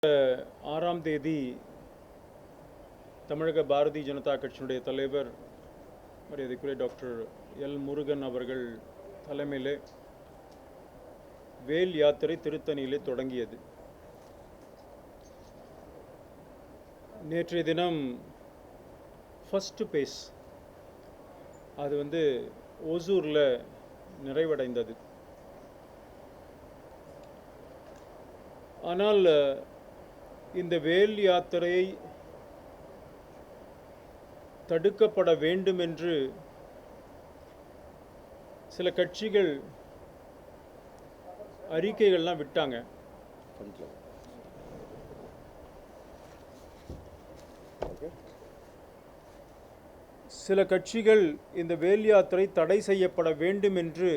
6ஆம் தேதி தமிழக பாரதிய ஜனதா கட்சியினுடைய தலைவர் மரியாதைக்குரிய டாக்டர் எல் முருகன் அவர்கள் தலைமையிலே வேல் யாத்திரை திருத்தணியிலே தொடங்கியது. நேற்றைய தினம் ஃபர்ஸ்ட் பேஸ் அது ஓசூரில் நிறைவடைந்தது. ஆனால் இந்த வேல் யாத்திரை தடுக்கப்பட வேண்டும் என்று சில கட்சிகள் அறிக்கைகள்லாம் விட்டாங்க. சில கட்சிகள் இந்த வேல் யாத்திரை தடை செய்யப்பட வேண்டும் என்று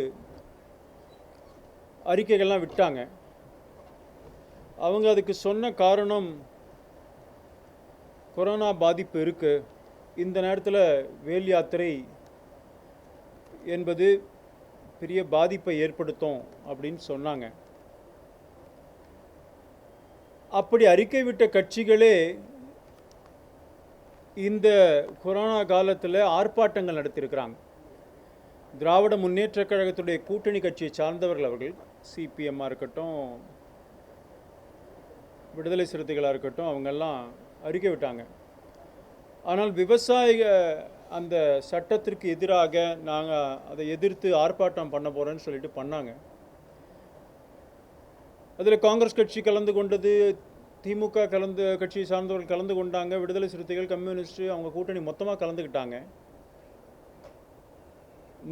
அறிக்கைகள்லாம் விட்டாங்க. அவங்க அதுக்கு சொன்ன காரணம், கொரோனா பாதிப்பு இருக்கு, இந்த நேரத்தில் வேல் யாத்திரை என்பது பெரிய பாதிப்பை ஏற்படுத்தும் அப்படின்னு சொன்னாங்க. அப்படி அறிக்கை விட்ட கட்சிகளே இந்த கொரோனா காலத்தில் ஆர்ப்பாட்டங்கள் நடத்தியிருக்கிறாங்க. திராவிட முன்னேற்றக் கழகத்துடைய கூட்டணி கட்சியை சார்ந்தவர்கள் அவர்கள், சிபிஎம்மாக இருக்கட்டும், விடுதலை சிறுத்தைகளாக இருக்கட்டும், அவங்கெல்லாம் அறிக்கை விட்டாங்க. ஆனால் விவசாய அந்த சட்டத்திற்கு எதிராக நாங்கள் அதை எதிர்த்து ஆர்ப்பாட்டம் பண்ண போகிறோன்னு சொல்லிட்டு பண்ணாங்க. அதில் காங்கிரஸ் கட்சி கலந்து கொண்டது, திமுக கட்சியை சார்ந்தவர்கள் கலந்து கொண்டாங்க, விடுதலை சிறுத்தைகள், கம்யூனிஸ்ட், அவங்க கூட்டணி மொத்தமாக கலந்துக்கிட்டாங்க.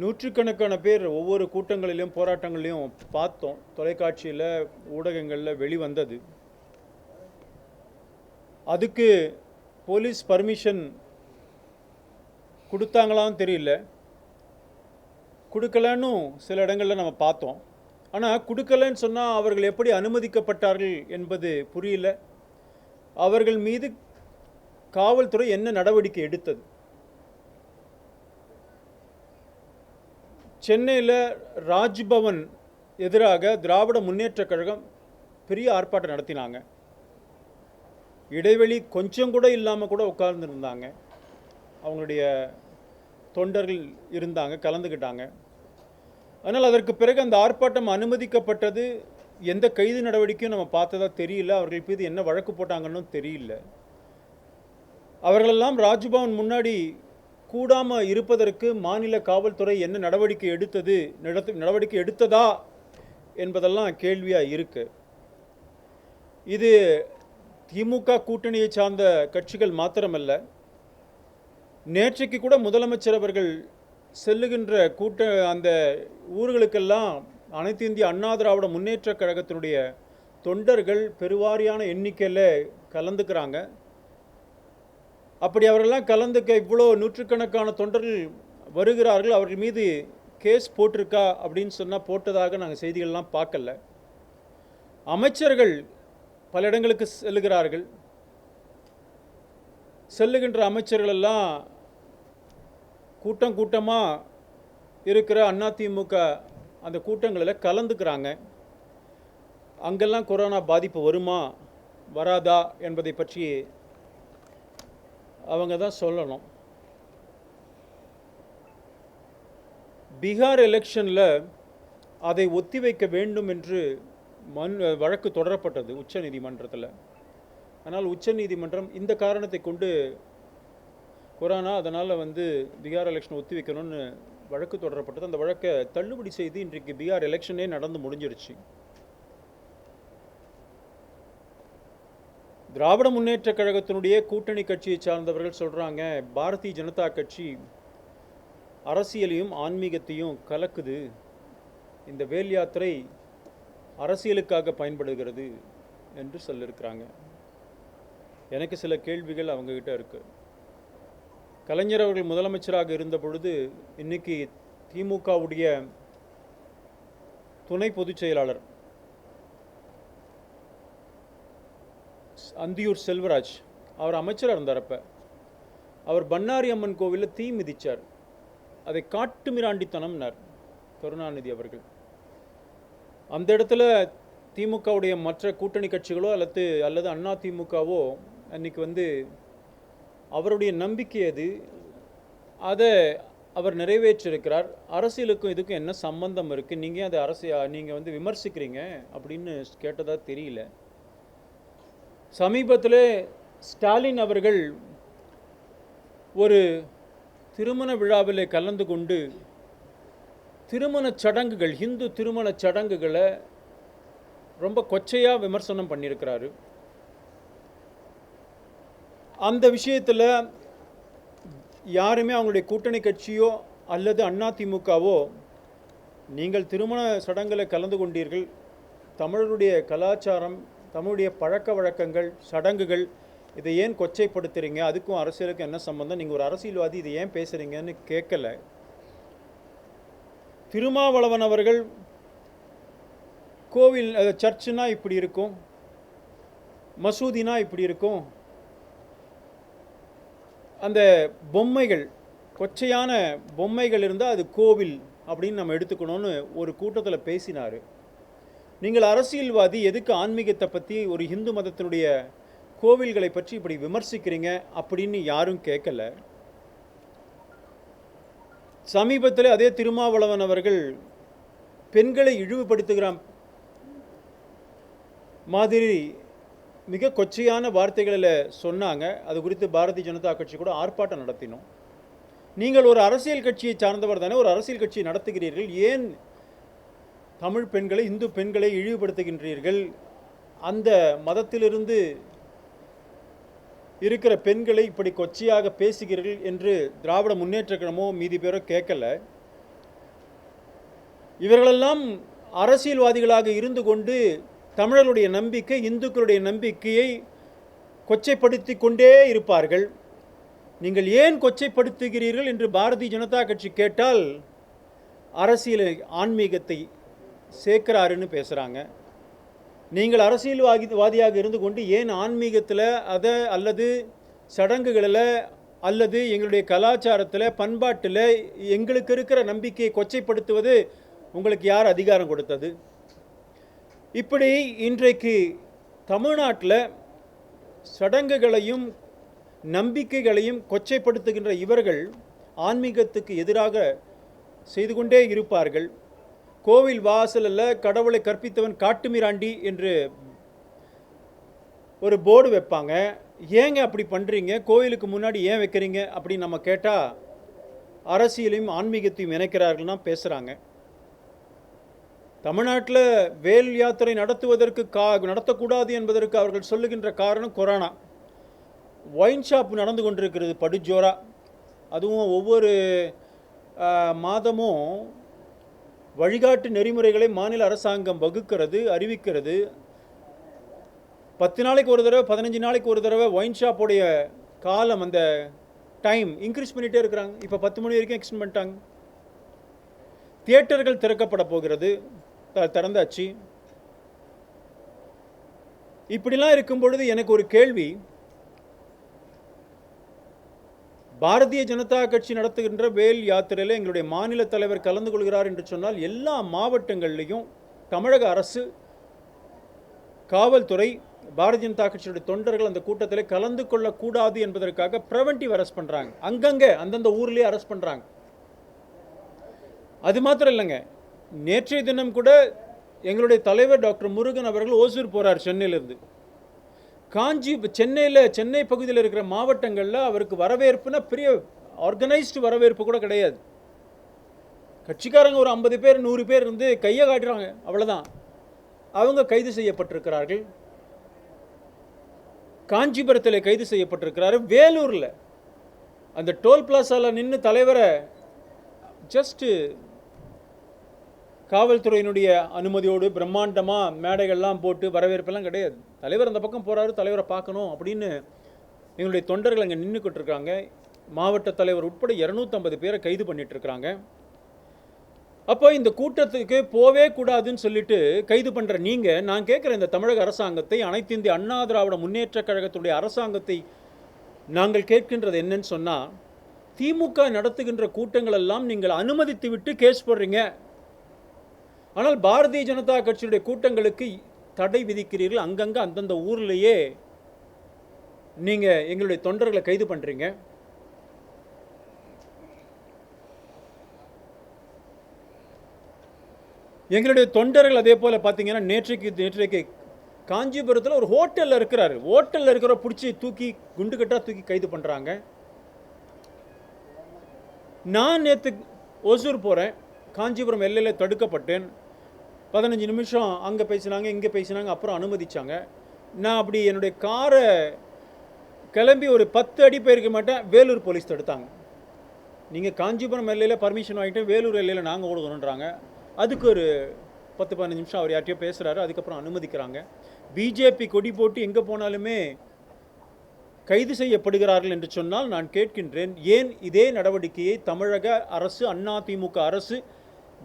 நூற்றுக்கணக்கான பேர் ஒவ்வொரு கூட்டங்களிலும் போராட்டங்களையும் பார்த்தோம், தொலைக்காட்சியில் ஊடகங்களில் வெளிவந்தது. அதுக்கு போலீஸ் பர்மிஷன் கொடுத்தாங்களான்னு தெரியல, கொடுக்கலன்னு சில இடங்களில் நம்ம பார்த்தோம். ஆனால் கொடுக்கலன்னு சொன்னால் அவர்கள் எப்படி அனுமதிக்கப்பட்டார்கள் என்பது புரியல. அவர்கள் மீது காவல்துறை என்ன நடவடிக்கை எடுத்தது? சென்னையில் ராஜ்பவன் எதிராக திராவிட முன்னேற்றக் கழகம் பெரிய ஆர்ப்பாட்டம் நடத்தினாங்க. இடைவெளி கொஞ்சம் கூட இல்லாமல் கூட உட்கார்ந்துருந்தாங்க. அவங்களுடைய தொண்டர்கள் இருந்தாங்க, கலந்துக்கிட்டாங்க. ஆனால் அதற்கு பிறகு அந்த ஆர்ப்பாட்டம் அனுமதிக்கப்பட்டது. எந்த கைது நடவடிக்கையும் நம்ம பார்த்ததா தெரியல. அவர்கள் மீது என்ன வழக்கு போட்டாங்கன்னு தெரியல. அவர்களெல்லாம் ராஜ்பவன் முன்னாடி கூடாமல் இருப்பதற்கு மாநில காவல்துறை என்ன நடவடிக்கை எடுத்ததா என்பதெல்லாம் கேள்வியாக இருக்கு. இது திமுக கூட்டணியை சார்ந்த கட்சிகள் மாத்திரமல்ல, நேற்றைக்கு கூட முதலமைச்சர் அவர்கள் செல்லுகின்ற அந்த ஊர்களுக்கெல்லாம் அனைத்து இந்திய அண்ணா திராவிட முன்னேற்றக் கழகத்தினுடைய தொண்டர்கள் பெருவாரியான எண்ணிக்கையில் கலந்துக்கிறாங்க. அப்படி அவர்களெல்லாம் கலந்துக்க இவ்வளோ நூற்றுக்கணக்கான தொண்டர்கள் வருகிறார்கள். அவர்கள் மீது கேஸ் போட்டிருக்கா அப்படின்னு சொன்னால் போட்டதாக நாங்கள் செய்திகள்லாம் பார்க்கல. அமைச்சர்கள் பல இடங்களுக்கு செல்லுகிறார்கள். செல்லுகின்ற அமைச்சர்களெல்லாம் கூட்டமாக இருக்கிற அதிமுக அந்த கூட்டங்களில் கலந்துக்கிறாங்க. அங்கெல்லாம் கொரோனா பாதிப்பு வருமா வராதா என்பதை பற்றி அவங்க தான் சொல்லணும். பீகார் எலெக்ஷனில் அதை ஒத்திவைக்க வேண்டும் என்று வழக்கு தொடரப்பட்டது உச்ச நீதிமன்றத்தில். ஆனால் உச்ச நீதிமன்றம் இந்த காரணத்தை கொண்டு கொரோனா, அதனால் பீகார் எலெக்ஷனை ஒத்தி வைக்கணும்னு வழக்கு தொடரப்பட்டது. அந்த வழக்கை தள்ளுபடி செய்து இன்றைக்கு பீகார் எலெக்ஷனே நடந்து முடிஞ்சிருச்சு. திராவிட முன்னேற்றக் கழகத்தினுடைய கூட்டணி கட்சியை சார்ந்தவர்கள் சொல்கிறாங்க, பாரதிய ஜனதா கட்சி அரசியலையும் ஆன்மீகத்தையும் கலக்குது, இந்த வேல் யாத்திரை அரசியலுக்காக பயன்படுகிறது என்று சொல்லியிருக்கிறாங்க. எனக்கு சில கேள்விகள் அவங்ககிட்ட இருக்கு. கலைஞர் அவர்கள் முதலமைச்சராக இருந்த பொழுது இன்னைக்கு திமுகவுடைய துணை பொதுச் செயலாளர் அந்தியூர் செல்வராஜ் அவர் அமைச்சராக இருந்தார். அப்போ அவர் பண்ணாரி அம்மன் கோவிலில் தீ மிதித்தார். அதை காட்டு மிராண்டித்தனம்னார் கருணாநிதி அவர்கள். அந்த இடத்துல திமுகவுடைய மற்ற கூட்டணி கட்சிகளோ அல்லது அண்ணா திமுகவோ அன்றைக்கி அவருடைய நம்பிக்கை அது, அதை அவர் நிறைவேற்றிருக்கிறார். அரசியலுக்கும் இதுக்கும் என்ன சம்பந்தம் இருக்குது, நீங்கள் அதை நீங்கள் விமர்சிக்கிறீங்க அப்படின்னு கேட்டதாக தெரியல. சமீபத்தில் ஸ்டாலின் அவர்கள் ஒரு திருமண விழாவில் கலந்து கொண்டு திருமணச் சடங்குகள், இந்து திருமணச் சடங்குகளை ரொம்ப கொச்சையாக விமர்சனம் பண்ணியிருக்கிறாரு. அந்த விஷயத்தில் யாருமே அவங்களுடைய கூட்டணி கட்சியோ அல்லது அதிமுகவோ நீங்கள் திருமண சடங்குகளை கலந்து கொண்டீர்கள், தமிழருடைய கலாச்சாரம், தமிழுடைய பழக்க வழக்கங்கள், சடங்குகள், இதை ஏன் கொச்சைப்படுத்துகிறீங்க, அதுக்கும் அரசியலுக்கும் என்ன சம்பந்தம், நீங்கள் ஒரு அரசியல்வாதி இதை ஏன் பேசுகிறீங்கன்னு கேட்கல. திருமாவளவன் அவர்கள் கோவில் சர்ச்சுனா இப்படி இருக்கும், மசூதினா இப்படி இருக்கும், அந்த பொம்மைகள், கொச்சையான பொம்மைகள் இருந்தால் அது கோவில் அப்படின்னு நம்ம எடுத்துக்கணும்னு ஒரு கூட்டத்தில் பேசினார். நீங்கள் அரசியல்வாதி, எதுக்கு ஆன்மீகத்தை பற்றி, ஒரு இந்து மதத்தினுடைய கோவில்களை பற்றி இப்படி விமர்சிக்கிறீங்க அப்படின்னு யாரும் கேட்கல. சமீபத்தில் அதே திருமாவளவன் அவர்கள் பெண்களை இழிவுபடுத்துகிற மாதிரி மிக கொச்சையான வார்த்தைகளில் சொன்னாங்க. அது குறித்து பாரதிய ஜனதா கட்சி கூட ஆர்ப்பாட்டம் நடத்தினோம். நீங்கள் ஒரு அரசியல் கட்சியை சார்ந்தவர் தானே, ஒரு அரசியல் கட்சியை நடத்துகிறீர்கள், ஏன் தமிழ் பெண்களை, இந்து பெண்களை இழிவுபடுத்துகின்றீர்கள், அந்த மதத்திலிருந்து இருக்கிற பெண்களை இப்படி கொச்சையாக பேசுகிறீர்கள் என்று திராவிட முன்னேற்ற கழகமோ மீதி பேரோ கேட்கல. இவர்களெல்லாம் அரசியல்வாதிகளாக இருந்து கொண்டு தமிழர்களுடைய நம்பிக்கை, இந்துக்களுடைய நம்பிக்கையை கொச்சைப்படுத்தி கொண்டே இருப்பார்கள். நீங்கள் ஏன் கொச்சைப்படுத்துகிறீர்கள் என்று பாரதிய ஜனதா கட்சி கேட்டால் அரசியல் ஆன்மீகத்தை சேர்க்கிறாருன்னு பேசுகிறாங்க. நீங்கள் அரசியல்வாதியாக இருந்து கொண்டு ஏன் ஆன்மீகத்தில் அதை அல்லது சடங்குகளில் அல்லது எங்களுடைய கலாச்சாரத்தில், பண்பாட்டில் எங்களுக்கு இருக்கிற நம்பிக்கையை கொச்சைப்படுத்துவது உங்களுக்கு யார் அதிகாரம் கொடுத்தது? இப்படி இன்றைக்கு தமிழ்நாட்டில் சடங்குகளையும் நம்பிக்கைகளையும் கொச்சைப்படுத்துகின்ற இவர்கள் ஆன்மீகத்துக்கு எதிராக செய்து கொண்டே இருப்பார்கள். கோவில் வாசலில் கடவுளை கற்பித்தவன் காட்டுமிராண்டி என்று ஒரு போர்டு வைப்பாங்க. ஏங்க அப்படி பண்ணுறீங்க, கோவிலுக்கு முன்னாடி ஏன் வைக்கிறீங்க அப்படின்னு நம்ம கேட்டால் அரசியலையும் ஆன்மீகத்தையும் இணைக்கிறார்கள்னா பேசுகிறாங்க. தமிழ்நாட்டில் வேல் யாத்திரை நடத்தக்கூடாது என்பதற்கு அவர்கள் சொல்லுகின்ற காரணம் கொரோனா. ஒயின் ஷாப் நடந்து கொண்டிருக்கிறது படுஜோரா. அதுவும் ஒவ்வொரு மாதமும் வழிகாட்டு நெறிமுறைகளை மாநில அரசாங்கம் வகுக்கிறது, அறிவிக்கிறது. 10 நாளைக்கு ஒரு தடவை, 15 நாளைக்கு ஒரு தடவை ஒயின் ஷாப்போடைய காலம், அந்த டைம் இன்க்ரீஸ் பண்ணிகிட்டே இருக்கிறாங்க. இப்போ 10 மணி வரைக்கும் எக்ஸ்டெண்ட் பண்ணிட்டாங்க. தியேட்டர்கள் திறக்கப்பட போகிறது, திறந்தாச்சு. இப்படிலாம் இருக்கும் பொழுது எனக்கு ஒரு கேள்வி, பாரதிய ஜனதா கட்சி நடத்துகின்ற வேல் யாத்திரையில் எங்களுடைய மாநில தலைவர் கலந்து கொள்கிறார் என்று சொன்னால் எல்லா மாவட்டங்கள்லையும் தமிழக அரசு, காவல்துறை, பாரதிய ஜனதா கட்சியுடைய தொண்டர்கள் அந்த கூட்டத்தில் கலந்து கொள்ளக்கூடாது என்பதற்காக ப்ரிவென்டிவ் அரெஸ்ட் பண்ணுறாங்க. அங்கங்கே அந்தந்த ஊர்லேயே அரெஸ்ட் பண்ணுறாங்க. அது மாத்திரம் இல்லைங்க, நேற்றைய தினம் கூட எங்களுடைய தலைவர் டாக்டர் முருகன் அவர்கள் ஓசூர் போகிறார் சென்னையிலிருந்து. சென்னை பகுதியில் இருக்கிற மாவட்டங்களில் அவருக்கு வரவேற்புனா பெரிய ஆர்கனைஸ்டு வரவேற்பு கூட கிடையாது. கட்சிக்காரங்க ஒரு 50 பேர் 100 பேர் இருந்து கையை காட்டுறாங்க, அவ்வளோதான். அவங்க கைது செய்யப்பட்டிருக்கிறார்கள். காஞ்சிபுரத்தில் கைது செய்யப்பட்டிருக்கிறாரு. வேலூரில் அந்த டோல் பிளாசாவில் நின்று தலைவரை ஜஸ்ட்டு காவல்துறையினுடைய அனுமதியோடு பிரம்மாண்டமாக மேடைகள்லாம் போட்டு வரவேற்பெல்லாம் கிடையாது. தலைவர் அந்த பக்கம் போகிறாரு, தலைவரை பார்க்கணும் அப்படின்னு எங்களுடைய தொண்டர்கள் அங்கே நின்றுக்கிட்டு இருக்காங்க. மாவட்ட தலைவர் உட்பட 250 பேரை கைது பண்ணிகிட்ருக்குறாங்க. அப்போ இந்த கூட்டத்துக்கு போவே கூடாதுன்னு சொல்லிட்டு கைது பண்ணுற நீங்கள், நான் கேட்குற இந்த தமிழக அரசாங்கத்தை, அனைத்து இந்திய அண்ணா திராவிட முன்னேற்ற கழகத்துடைய அரசாங்கத்தை நாங்கள் கேட்கின்றது என்னன்னு சொன்னால், திமுக நடத்துகின்ற கூட்டங்கள் எல்லாம் நீங்கள் அனுமதித்து விட்டு கேஸ் போடுறீங்க. ஆனால் பாரதிய ஜனதா கட்சியுடைய கூட்டங்களுக்கு தடை விதிக்கிறீர்கள். அங்கங்கே அந்தந்த ஊர்லேயே நீங்கள் எங்களுடைய தொண்டர்களை கைது பண்ணுறீங்க. எங்களுடைய தொண்டர்கள் அதே போல் பார்த்தீங்கன்னா நேற்றைக்கு காஞ்சிபுரத்தில் ஒரு ஹோட்டலில் இருக்கிறாரு. ஹோட்டலில் இருக்கிற பிடிச்சி தூக்கி குண்டுகட்டாக தூக்கி கைது பண்ணுறாங்க. நான் நேற்று ஒசூர் போகிறேன், காஞ்சிபுரம் எல்லையில் தடுக்கப்பட்டேன். 15 நிமிஷம் அங்கே பேசினாங்க, இங்கே பேசினாங்க, அப்புறம் அனுமதிச்சாங்க. நான் அப்படி என்னுடைய காரை கிளம்பி ஒரு 10 அடி போயிருக்க மாட்டேன், வேலூர் போலீஸ் தடுத்தாங்க. நீங்கள் காஞ்சிபுரம் எல்லையில் பர்மிஷன் வாங்கிட்டு வேலூர் எல்லையில் நாங்கள் ஓடுகணுன்றாங்க. அதுக்கு ஒரு 10-15 நிமிஷம் அவர் யார்ட்டையோ பேசுகிறாரு, அதுக்கப்புறம் அனுமதிக்கிறாங்க. பிஜேபி கொடி போட்டு எங்கே போனாலுமே கைது செய்யப்படுகிறார்கள் என்று சொன்னால் நான் கேட்கின்றேன், ஏன் இதே நடவடிக்கையை தமிழக அரசு, அதிமுக அரசு,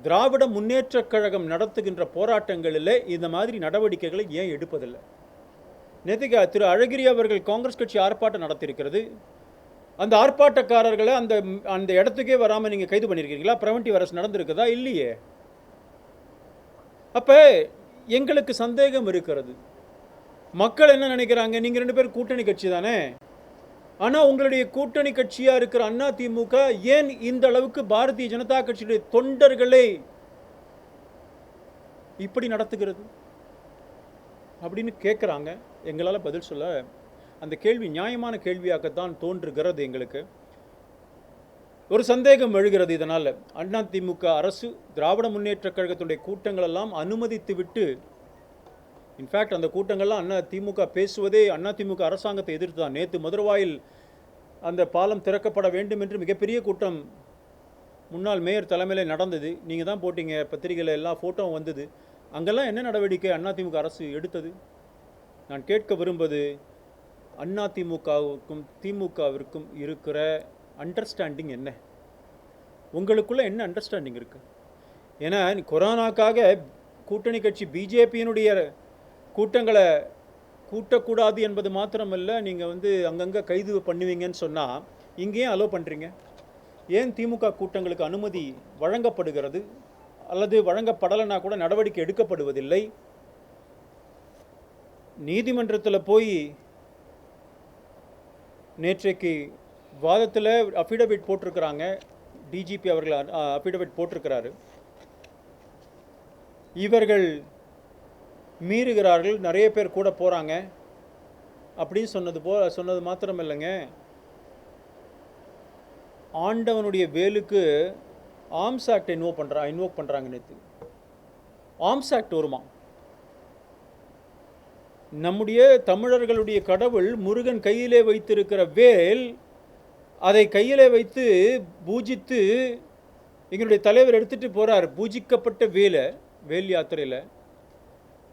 திராவிட முன்னேற்றக் கழகம் நடத்துகின்ற போராட்டங்களில் இந்த மாதிரி நடவடிக்கைகளை ஏன் எடுப்பதில்லை? நேற்றுக்கு திரு அழகிரி அவர்கள் காங்கிரஸ் கட்சி ஆர்ப்பாட்டம் நடத்தியிருக்கிறது. அந்த ஆர்ப்பாட்டக்காரர்களை அந்த இடத்துக்கே வராமல் நீங்கள் கைது பண்ணியிருக்கீங்களா? ப்ரிவென்டிவ் அரெஸ்ட் நடந்திருக்குதா? இல்லையே. அப்போ எங்களுக்கு சந்தேகம் இருக்கிறது. மக்கள் என்ன நினைக்கிறாங்க, நீங்கள் 2 பேரும் கூட்டணி கட்சி தானே, ஆனால் உங்களுடைய கூட்டணி கட்சியாக இருக்கிற அதிமுக ஏன் இந்த அளவுக்கு பாரதிய ஜனதா கட்சியுடைய தொண்டர்களை இப்படி நடத்துகிறது அப்படின்னு கேட்குறாங்க. எங்களால் பதில் சொல்ல அந்த கேள்வி நியாயமான கேள்வியாகத்தான் தோன்றுகிறது. எங்களுக்கு ஒரு சந்தேகம் எழுகிறது. இதனால் அதிமுக அரசு திராவிட முன்னேற்ற கழகத்துடைய கூட்டங்களெல்லாம் அனுமதித்து விட்டு, இன்ஃபேக்ட் அந்த கூட்டங்கள்லாம் அதிமுக பேசுவதே அதிமுக அரசாங்கத்தை எதிர்த்து தான். நேற்று மதுரவாயில் அந்த பாலம் திறக்கப்பட வேண்டும் என்று மிகப்பெரிய கூட்டம் முன்னாள் மேயர் தலைமையில் நடந்தது. நீங்கள் தான் போட்டிங்க பத்திரிகையில், எல்லா ஃபோட்டோவும் வந்தது. அங்கெல்லாம் என்ன நடவடிக்கை அதிமுக அரசு எடுத்தது? நான் கேட்க விரும்புவது, அதிமுகவுக்கும் திமுகவிற்கும் இருக்கிற அண்டர்ஸ்டாண்டிங் என்ன? உங்களுக்குள்ள என்ன அண்டர்ஸ்டாண்டிங் இருக்குது? ஏன்னா கொரோனாக்காக கூட்டணி கட்சி பிஜேபியினுடைய கூட்டங்களை கூட்டக்கூடாது என்பது மாத்திரமல்ல, நீங்கள் அங்கங்கே கைது பண்ணுவீங்கன்னு சொன்னால் இங்கேயும் அலோவ் பண்ணுறீங்க. ஏன் திமுக கூட்டங்களுக்கு அனுமதி வழங்கப்படுகிறது அல்லது வழங்கப்படலைன்னா கூட நடவடிக்கை எடுக்கப்படுவதில்லை? நீதிமன்றத்தில் போய் நேற்றைக்கு வாதத்தில் அஃபிடவிட் போட்டிருக்கிறாங்க. டிஜிபி அவர்கள் அஃபிடவிட் போட்டிருக்கிறாரு. இவர்கள் மீறுகிறார்கள், நிறைய பேர் கூட போகிறாங்க அப்படின்னு சொன்னது மாத்திரம் இல்லைங்க, ஆண்டவனுடைய வேலுக்கு ஆர்ம்ஸ் ஆக்ட் இன்வோக் பண்ணுறாங்க. நேற்று ஆர்ம்ஸ் ஆக்ட் வருமா? நம்முடைய தமிழர்களுடைய கடவுள் முருகன் கையிலே வைத்திருக்கிற வேல், அதை கையிலே வைத்து பூஜித்து எங்களுடைய தலைவர் எடுத்துகிட்டு போகிறார். பூஜிக்கப்பட்ட வேல் யாத்திரையில்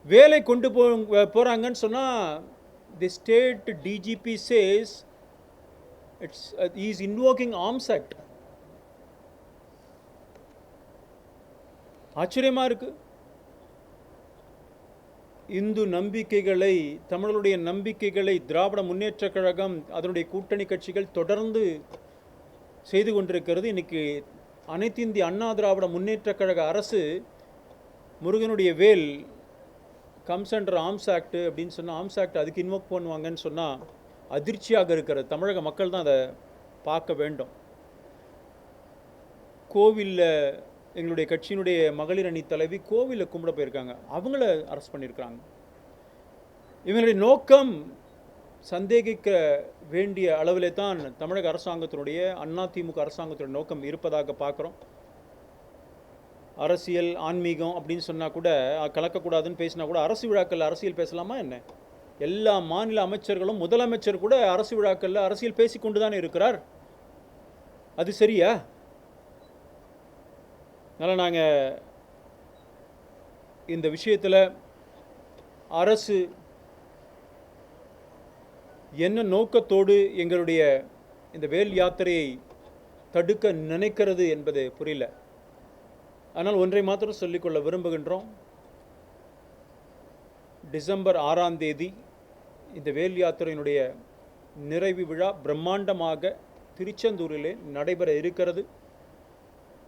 வேலை கொண்டு போகிறாங்கன்னு சொன்னால் the state DGP says is invoking arms act. ஆச்சரியமாக இருக்குது. இந்து நம்பிக்கைகளை, தமிழருடைய நம்பிக்கைகளை திராவிட முன்னேற்ற கழகம், அதனுடைய கூட்டணி கட்சிகள் தொடர்ந்து செய்து கொண்டிருக்கிறது. இன்னைக்கு அனைத்து இந்திய அண்ணா திராவிட முன்னேற்ற கழக அரசு முருகனுடைய வேல் கம்ஸ் அண்டர் ஆர்ம்ஸ் ஆக்ட் அப்படின்னு சொன்னால், ஆர்ம்ஸ் ஆக்ட் அதுக்கு இன்வோக் பண்ணுவாங்கன்னு சொன்னால் அதிர்ச்சியாக இருக்கிறது. தமிழக மக்கள் தான் அதை பார்க்க வேண்டும். கோவிலில் எங்களுடைய கட்சியினுடைய மகளிர் அணி தலைவி கோவிலில் கும்பிட போயிருக்காங்க, அவங்கள அரெஸ்ட் பண்ணியிருக்கிறாங்க. இவங்களுடைய நோக்கம் சந்தேகிக்க வேண்டிய அளவிலே தான் தமிழக அரசாங்கத்தினுடைய, அதிமுக அரசாங்கத்தினுடைய நோக்கம் இருப்பதாக பார்க்குறோம். அரசியல் ஆன்மீகம் அப்படின்னு சொன்னால் கூட கலக்கக்கூடாதுன்னு பேசினா கூட அரசு விழாக்களில் அரசியல் பேசலாமா என்ன? எல்லா மாநில அமைச்சர்களும் முதலமைச்சர் கூட அரசு விழாக்களில் அரசியல் பேசிக்கொண்டு தானே இருக்கிறார். அது சரியா? அதனால் நாங்கள் இந்த விஷயத்தில் அரசு என்ன நோக்கத்தோடு எங்களுடைய இந்த வேல் யாத்திரையை தடுக்க நினைக்கிறது என்பது புரியல. ஆனால் ஒன்றை மாத்திரம் சொல்லிக்கொள்ள விரும்புகின்றோம். டிசம்பர் 6ஆம் தேதி இந்த வேல் யாத்திரையினுடைய நிறைவு விழா பிரம்மாண்டமாக திருச்செந்தூரிலே நடைபெற இருக்கிறது.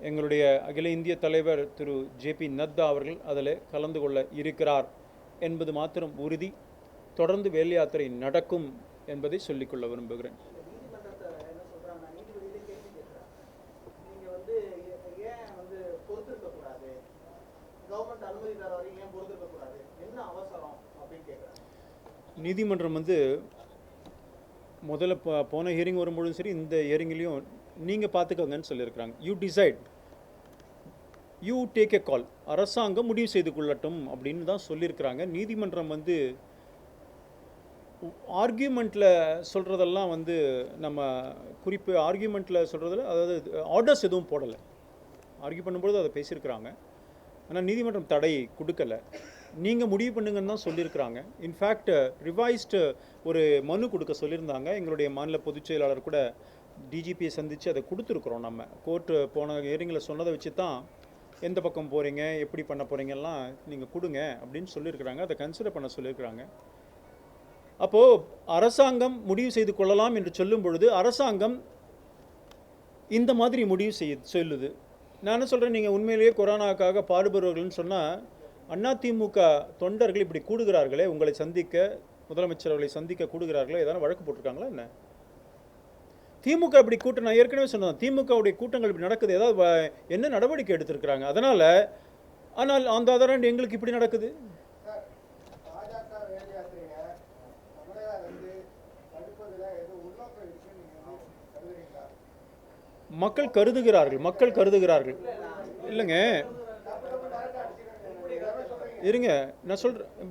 எங்களுடைய அகில இந்திய தலைவர் திரு JP நட்டா அவர்கள் அதில் கலந்து கொள்ள இருக்கிறார் என்பது மாத்திரம் உறுதி. தொடர்ந்து வேல் யாத்திரை நடக்கும் என்பதை சொல்லிக்கொள்ள விரும்புகிறேன். நீதிமன்றம் வந்து முதல்ல போன ஹியரிங் வரும்பொழுதும் சரி, இந்த ஹியரிங்லேயும் நீங்கள் பார்த்துக்கோங்கன்னு சொல்லியிருக்கிறாங்க. You decide, you take a call, அரசாங்கம் முடிவு செய்து கொள்ளட்டும் அப்படின்னு தான் சொல்லியிருக்கிறாங்க. நீதிமன்றம் வந்து ஆர்கியூமெண்ட்டில் சொல்கிறதெல்லாம் வந்து நம்ம குறிப்பு ஆர்கியூமெண்ட்டில் சொல்கிறதில், அதாவது ஆர்டர்ஸ் எதுவும் போடலை. ஆர்கியூ பண்ணும்பொழுது அதை பேசியிருக்கிறாங்க. ஆனால் நீதிமன்றம் தடை கொடுக்கலை. நீங்கள் முடிவு பண்ணுங்கன்னு தான் சொல்லியிருக்கிறாங்க. இன்ஃபேக்ட் ரிவைஸ்டு ஒரு மனு கொடுக்க சொல்லியிருந்தாங்க. எங்களுடைய மாநில பொதுச் செயலாளர் கூட டிஜிபியை சந்தித்து அதை கொடுத்துருக்குறோம். நம்ம கோர்ட்டு போன ஹியரிங்கில் சொன்னதை வச்சு தான் எந்த பக்கம் போகிறீங்க, எப்படி பண்ண போகிறீங்கலாம் நீங்கள் கொடுங்க அப்படின்னு சொல்லியிருக்கிறாங்க. அதை கன்சிடர் பண்ண சொல்லியிருக்கிறாங்க. அப்போது அரசாங்கம் முடிவு செய்து கொள்ளலாம் என்று சொல்லும் பொழுது அரசாங்கம் இந்த மாதிரி முடிவு சொல்லுது. நான் என்ன சொல்கிறேன், நீங்கள் உண்மையிலேயே கொரோனாவுக்காக பாடுபடுவர்கள்னு சொன்னால், அதிமுக தொண்டர்கள் இப்படி கூடுகிறார்களே, உங்களை சந்திக்க, முதலமைச்சர் அவர்களை சந்திக்க கூடுகிறார்களே, ஏதாவது வழக்கு போட்டிருக்காங்களா என்ன? திமுக இப்படி கூட்டம், நான் ஏற்கனவே சொன்னேன், திமுகவுடைய கூட்டங்கள் இப்படி நடக்குது, ஏதாவது என்ன நடவடிக்கை எடுத்திருக்கிறாங்க? அதனால் ஆனால் அந்த அதராண்டு எங்களுக்கு இப்படி நடக்குது. மக்கள் கருதுகிறார்கள். இல்லைங்க, இருங்க, நான்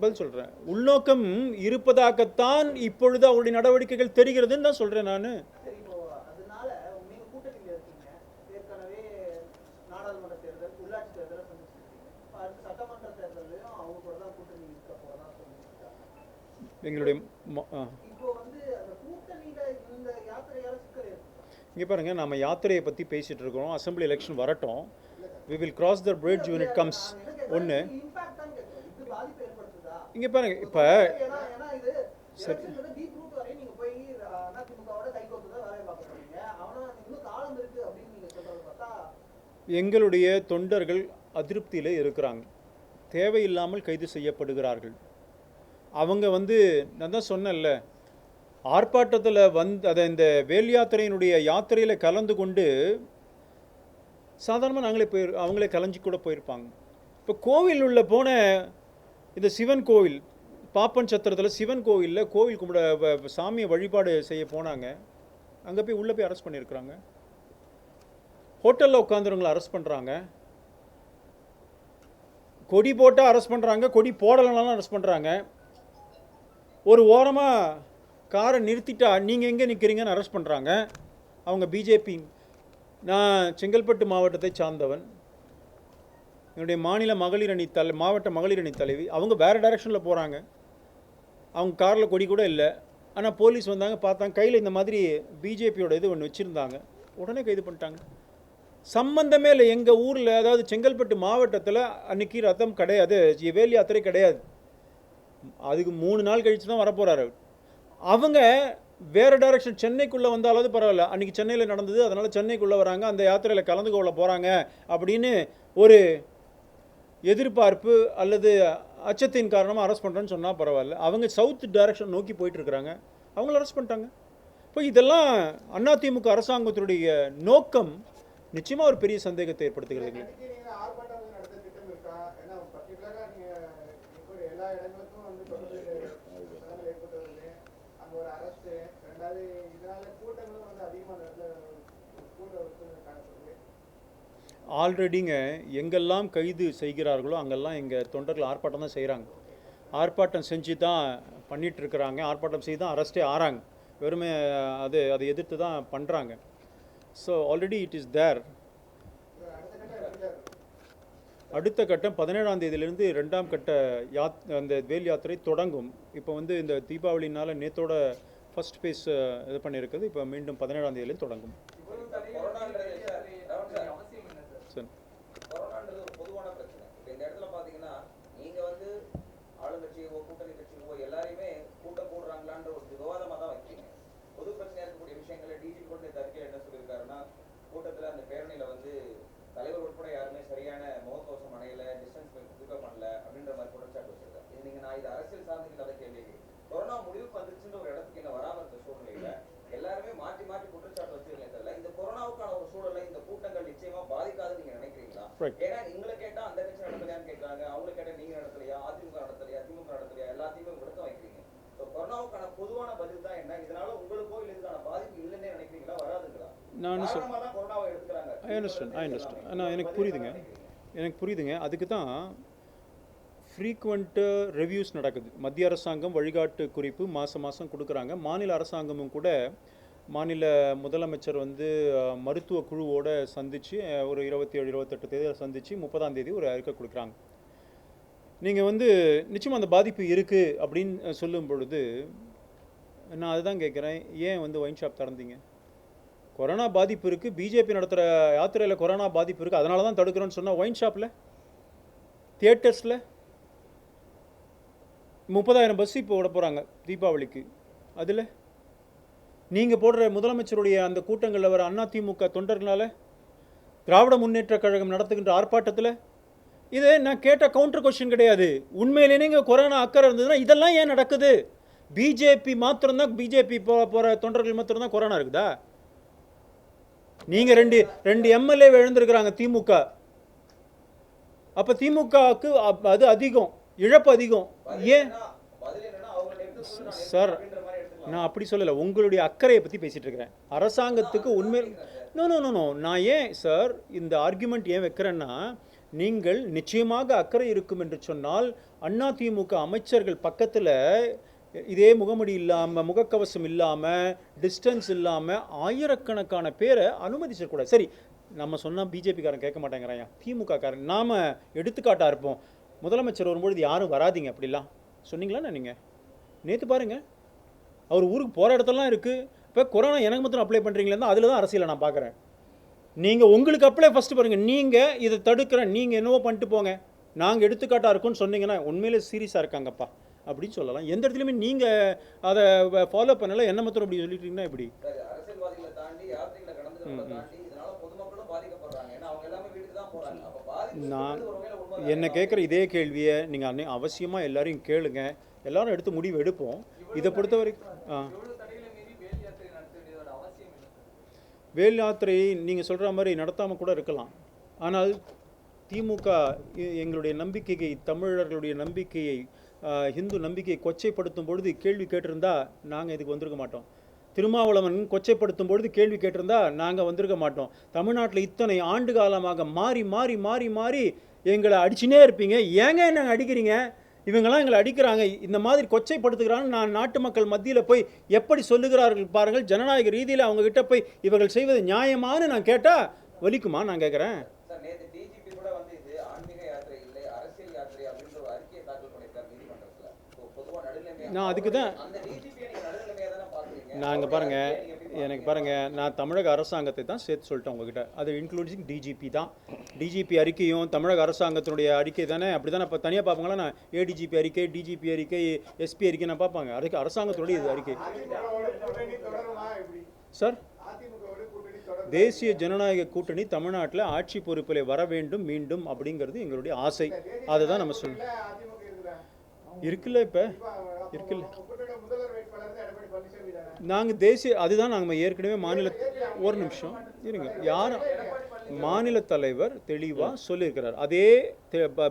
பதில் சொல்கிறேன். உள்நோக்கம் இருப்பதாகத்தான் இப்பொழுது அவருடைய நடவடிக்கைகள் தெரிகிறதுன்னு தான் சொல்கிறேன் நான். எங்களுடைய இங்கே பாருங்கள், நம்ம யாத்திரையை பற்றி பேசிகிட்டு இருக்கிறோம். அசம்பிளி எலெக்ஷன் வரட்டும், we will cross the bridge when it comes. ஒன்று இங்கே பாருங்கள், இப்போ சரி, எங்களுடைய தொண்டர்கள் அதிருப்தியில் இருக்கிறாங்க, தேவையில்லாமல் கைது செய்யப்படுகிறார்கள். அவங்க வந்து நான் தான் சொன்னேன்ல, ஆர்ப்பாட்டத்தில் அதை இந்த வேல் யாத்திரையினுடைய யாத்திரையில் கலந்து கொண்டு சாதாரணமாக அவங்களே கலைஞ்சி கூட போயிருப்பாங்க. இப்போ கோவில் உள்ள போன இந்த சிவன் கோவில், பாப்பன் சத்திரத்தில் சிவன் கோவிலில் கோவில் கும்பிட சாமியை வழிபாடு செய்ய போனாங்க. அங்கே போய் உள்ளே போய் அரெஸ்ட் பண்ணியிருக்கிறாங்க. ஹோட்டலில் உட்காந்துருவங்களை அரெஸ்ட் பண்ணுறாங்க. கொடி போட்டால் அரெஸ்ட் பண்ணுறாங்க, கொடி போடலைனாலும் அரெஸ்ட் பண்ணுறாங்க. ஒரு ஓரமாக காரை நிறுத்திட்டா நீங்கள் எங்கே நிற்கிறீங்கன்னு அரெஸ்ட் பண்ணுறாங்க. அவங்க பிஜேபி. நான் செங்கல்பட்டு மாவட்டத்தை சார்ந்தவன். என்னுடைய மாநில மகளிர் அணி மாவட்ட மகளிர் அணி தலைவி. அவங்க வேறு டைரெக்ஷனில் போகிறாங்க. அவங்க காரில் கொடி கூட இல்லை. ஆனால் போலீஸ் வந்தாங்க, பார்த்தாங்க, கையில் இந்த மாதிரி பிஜேபியோட இது ஒன்று வச்சுருந்தாங்க. உடனே கைது பண்ணிட்டாங்க. சம்பந்தமே இல்லை. எங்கள் ஊரில், அதாவது செங்கல்பட்டு மாவட்டத்தில் அன்றைக்கி ரத்தம் கிடையாது, வேல் யாத்திரை கிடையாது. அதுக்கு 3 நாள் கழித்து தான் வரப்போகிறாரு. அவங்க வேறு டைரக்ஷன் சென்னைக்குள்ளே வந்தாலாவது பரவாயில்ல, அன்றைக்கி சென்னையில் நடந்தது, அதனால் சென்னைக்குள்ளே வராங்க, அந்த யாத்திரையில் கலந்து கொள்ள போகிறாங்க அப்படின்னு ஒரு எதிர்பார்ப்பு அல்லது அச்சத்தின் காரணமாக அரெஸ்ட் பண்ணுறேன்னு சொன்னால் பரவாயில்ல. அவங்க சவுத் டைரக்ஷன் நோக்கி போயிட்டுருக்குறாங்க, அவங்கள அரெஸ்ட் பண்ணிட்டாங்க. இப்போ இதெல்லாம் அதிமுக அரசாங்கத்தினுடைய நோக்கம் நிச்சயமாக ஒரு பெரிய சந்தேகத்தை ஏற்படுத்துகிறது. ஆல்ரெடிங்க எங்கெல்லாம் கைது செய்கிறார்களோ அங்கெல்லாம் எங்கள் தொண்டர்கள் ஆர்ப்பாட்டம் தான் செய்கிறாங்க. ஆர்ப்பாட்டம் செஞ்சு தான் பண்ணிகிட்ருக்குறாங்க. ஆர்ப்பாட்டம் செய்து தான் அரெஸ்டே ஆகிறாங்க. வெறுமே அதை எதிர்த்து தான் பண்ணுறாங்க. So already it is there. அடுத்த கட்டம் 17ஆம் தேதியிலிருந்து 2ஆம் கட்ட அந்த வேல் யாத்திரை தொடங்கும். இப்போ வந்து இந்த தீபாவளினால் நேற்றோட ஃபர்ஸ்ட் ஃபேஸ் இது பண்ணியிருக்குது. இப்போ மீண்டும் 17ஆம் தேதியிலேருந்து தொடங்கும். கூட்டத்தில் அந்த பேரணியில் வந்து தலைவர் உட்பட யாருமே சரியான முகக்கவசம் அணையலை, டிஸ்டன்ஸ் கீப் பண்ணல அப்படின்ற மாதிரி குற்றச்சாட்டு வச்சிருக்காரு. இது நீங்கள் நான் ரைட். ஏன்னா எங்களை கேட்டா அந்த கட்சி நடத்தலையான்னு கேட்கறாங்க, அவங்களை கேட்டா நீங்க நடத்தலையா, அதிமுக நடத்தலையா, திமுக நடத்தலையா, எல்லாத்தையுமே விளக்கம் வைக்கிறீங்க. இப்போ கொரோனாவுக்கான பொதுவான பதில் தான் என்ன? இதனால உங்களுக்கோ இல்லை இதுக்கான பாதிப்பு இல்லைன்னு நினைக்கிறீங்களா, வராதுங்களா? காரணமா தான் கொரோனாவை எடுத்துக்கிறாங்க. I understand. ஆனால் எனக்கு புரியுதுங்க. அதுக்கு தான் ஃப்ரீக்வெண்ட்டு ரிவ்யூஸ் நடக்குது. மத்திய அரசாங்கம் வழிகாட்டு குறிப்பு மாதம் கொடுக்குறாங்க. மாநில அரசாங்கமும் கூட மாநில முதலமைச்சர் வந்து மருத்துவ குழுவோடு சந்தித்து ஒரு 27 28 தேதியில் சந்தித்து 30ஆம் தேதி ஒரு அறிக்கை கொடுக்குறாங்க. நீங்கள் வந்து நிச்சயமாக அந்த பாதிப்பு இருக்குது அப்படின்னு சொல்லும் பொழுது நான் அதுதான் கேட்குறேன், ஏன் வந்து ஒயின் ஷாப் திறந்தீங்க? கொரோனா பாதிப்பு இருக்குது, பிஜேபி நடத்துகிற யாத்திரையில் கொரோனா பாதிப்பு இருக்குது, அதனால தான் தடுக்கிறோன்னு சொன்னால் ஒயின் ஷாப்பில், தியேட்டர்ஸில் 30,000 பஸ் இப்போ விட போகிறாங்க தீபாவளிக்கு. அதில் நீங்கள் போடுற முதலமைச்சருடைய அந்த கூட்டங்களில் வர அதிமுக தொண்டர்களால், திராவிட முன்னேற்ற கழகம் நடத்துகின்ற ஆர்ப்பாட்டத்தில், இது நான் கேட்ட கவுண்டர் கொஸ்டின் கிடையாது. உண்மையிலே நீங்கள் கொரோனா அக்கறை இருந்ததுன்னா இதெல்லாம் ஏன் நடக்குது? பிஜேபி மாத்திரம்தான், பிஜேபி போகிற தொண்டர்கள் மாத்திரம்தான் கொரோனா இருக்குதா? நீங்கள் ரெண்டு எம்எல்ஏ எழுந்திருக்கிறாங்க திமுக. அப்போ திமுகவுக்கு அது அதிகம், இழப்பு அதிகம். ஏன் சார்? நான் அப்படி சொல்லலை, உங்களுடைய அக்கறையை பற்றி பேசிகிட்டு இருக்கிறேன். அரசாங்கத்துக்கு உண்மை நோ. நான் ஏன் சார் இந்த ஆர்குமெண்ட் ஏன் வைக்கிறேன்னா, நீங்கள் நிச்சயமாக அக்கறை இருக்கும் என்று சொன்னால் அதிமுக அமைச்சர்கள் பக்கத்தில் இதே முகமுடி இல்லாமல், முகக்கவசம் இல்லாமல், டிஸ்டன்ஸ் இல்லாமல் ஆயிரக்கணக்கான பேரை அனுமதிச்சிடக்கூடாது. சரி, நம்ம சொன்னால் பிஜேபிக்காரன் கேட்க மாட்டேங்கிறாயா, திமுக காரன் நாம் எடுத்துக்காட்டாக இருப்போம். முதலமைச்சர் வரும்பொழுது யாரும் வராதிங்க அப்படிலாம் சொன்னீங்களா? நீங்கள் நேற்று பாருங்கள், அவர் ஊருக்கு போகிற இடத்துலலாம் இருக்குது. இப்போ கொரோனா எனக்கு மட்டும் அப்ளை பண்ணுறீங்களா? அதில் தான் அரசியலை நான் பார்க்குறேன். நீங்கள் உங்களுக்கு அப்ளை ஃபஸ்ட்டு பாருங்கள். நீங்கள் இதை தடுக்கிறேன், நீங்கள் என்னவோ பண்ணிட்டு போங்க, நாங்கள் எடுத்துக்காட்டாக இருக்கோன்னு சொன்னீங்கன்னா உண்மையிலே சீரியஸாக இருக்காங்கப்பா அப்படின்னு சொல்லலாம். எந்த இடத்துலையுமே நீங்கள் அதை ஃபாலோ பண்ணலை, என்ன மட்டும் அப்படி சொல்லிட்டீங்கன்னா எப்படி? அரசியல்வாதிகளை தாண்டி யாத்திரைகளை கடந்து தாண்டி இதனால பொதுமக்களும் பாதிக்கப்படுறாங்க. ஏன்னா அவங்க எல்லாமே வீட்டுக்கு தான் போறாங்க. அப்ப நான் என்ன கேட்குற இதே கேள்வியை நீங்கள் அவசியமாக எல்லாரையும் கேளுங்க, எல்லாரும் எடுத்து முடிவு எடுப்போம். இதை பொறுத்த வரைக்கும் வேல் யாத்திரை நீங்கள் சொல்கிற மாதிரி நடத்தாமல் கூட இருக்கலாம். ஆனால் திமுக எங்களுடைய நம்பிக்கையை, தமிழர்களுடைய நம்பிக்கையை, ஹிந்து நம்பிக்கையை கொச்சைப்படுத்தும் பொழுது கேள்வி கேட்டிருந்தா நாங்கள் இதுக்கு வந்திருக்க மாட்டோம். திருமாவளவன் கொச்சைப்படுத்தும் பொழுது கேள்வி கேட்டிருந்தா நாங்கள் வந்திருக்க மாட்டோம். தமிழ்நாட்டில் இத்தனை ஆண்டு காலமாக மாறி மாறி மாறி மாறி எங்களை அடிச்சுனே இருப்பீங்க. ஏங்க என்ன அடிக்கிறீங்க? இவங்கெல்லாம் எங்களை அடிக்கிறாங்க, இந்த மாதிரி கொச்சைப்படுத்துகிறாங்க. நான் நாட்டு மக்கள் மத்தியில் போய் எப்படி சொல்லுகிறார்கள் பாருங்கள். ஜனநாயக ரீதியில் அவங்ககிட்ட போய் இவர்கள் செய்வது நியாயமானு நான் கேட்டால் வலிக்குமா? நான் கேட்குறேன். நான் அதுக்கு தான் நாங்கள் பாருங்கள், எனக்கு பாருங்கள், நான் தமிழக அரசாங்கத்தை தான் சேர்த்து சொல்லிட்டேன் உங்ககிட்ட. அது இன்க்ளூடிங் டிஜிபி தான். டிஜிபி அறிக்கையும் தமிழக அரசாங்கத்தினுடைய அறிக்கை தானே, அப்படி தானே இப்போ தனியாக பார்ப்பாங்களா? நான் ஏடிஜிபி அறிக்கை, டிஜிபி அறிக்கை, எஸ்பி அறிக்கை நான் பார்ப்பாங்க. அதுக்கு அரசாங்கத்தினுடைய இது அறிக்கை சார். தேசிய ஜனநாயக கூட்டணி தமிழ்நாட்டில் ஆட்சி பொறுப்பில் வர வேண்டும் மீண்டும் அப்படிங்கிறது எங்களுடைய ஆசை. அதை தான் நம்ம சொல்லணும். இருக்குல்ல, இப்போ இருக்குல்ல, நாங்கள் தேசிய அதுதான் நாங்கள் ஏற்கனவே மாநில ஒரு நிமிஷம் இருங்க, யாரும் மாநில தலைவர் தெளிவாக சொல்லியிருக்கிறார். அதே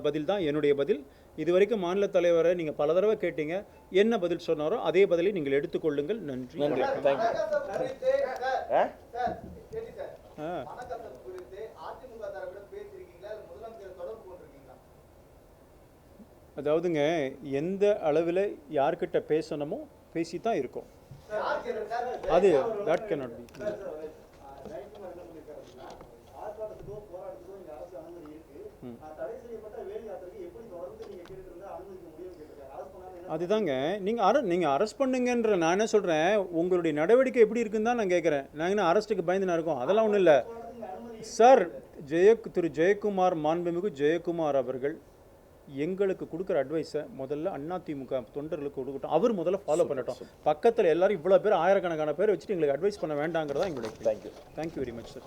பதில் தான் என்னுடைய பதில். இதுவரைக்கும் மாநில தலைவரை நீங்கள் பல தடவை கேட்டீங்க, என்ன பதில் சொன்னாரோ அதே பதிலை நீங்கள் எடுத்துக்கொள்ளுங்கள். நன்றி. அதாவதுங்க, எந்த அளவில் யார்கிட்ட பேசணுமோ பேசி தான் இருக்கும். அது தட் கேன் நாட் பி. அதுதாங்க நீங்கள் அரெஸ்ட் பண்ணுங்கன்ற. நான் என்ன சொல்கிறேன், உங்களுடைய நடவடிக்கை எப்படி இருக்குன்னு தான் நான் கேட்குறேன். நாங்கள் என்ன அரெஸ்ட்டுக்கு பயந்துனா இருக்கோம்? அதெல்லாம் ஒன்றும் இல்லை சார். திரு ஜெயக்குமார், மாண்புமிகு ஜெயக்குமார் அவர்கள் எங்களுக்கு கொடுக்குற அட்வைஸை முதல்ல அதிமுக தொண்டர்களுக்கு கொடுக்கட்டும். அவர் முதல்ல ஃபாலோ பண்ணட்டும். பக்கத்தில் எல்லாரும் இவ்வளோ பேர், ஆயிரக்கணக்கான பேர் வச்சுட்டு எங்களுக்கு அட்வைஸ் பண்ண வேண்டாங்கிறதா எங்களுடைய. Thank you very much sir.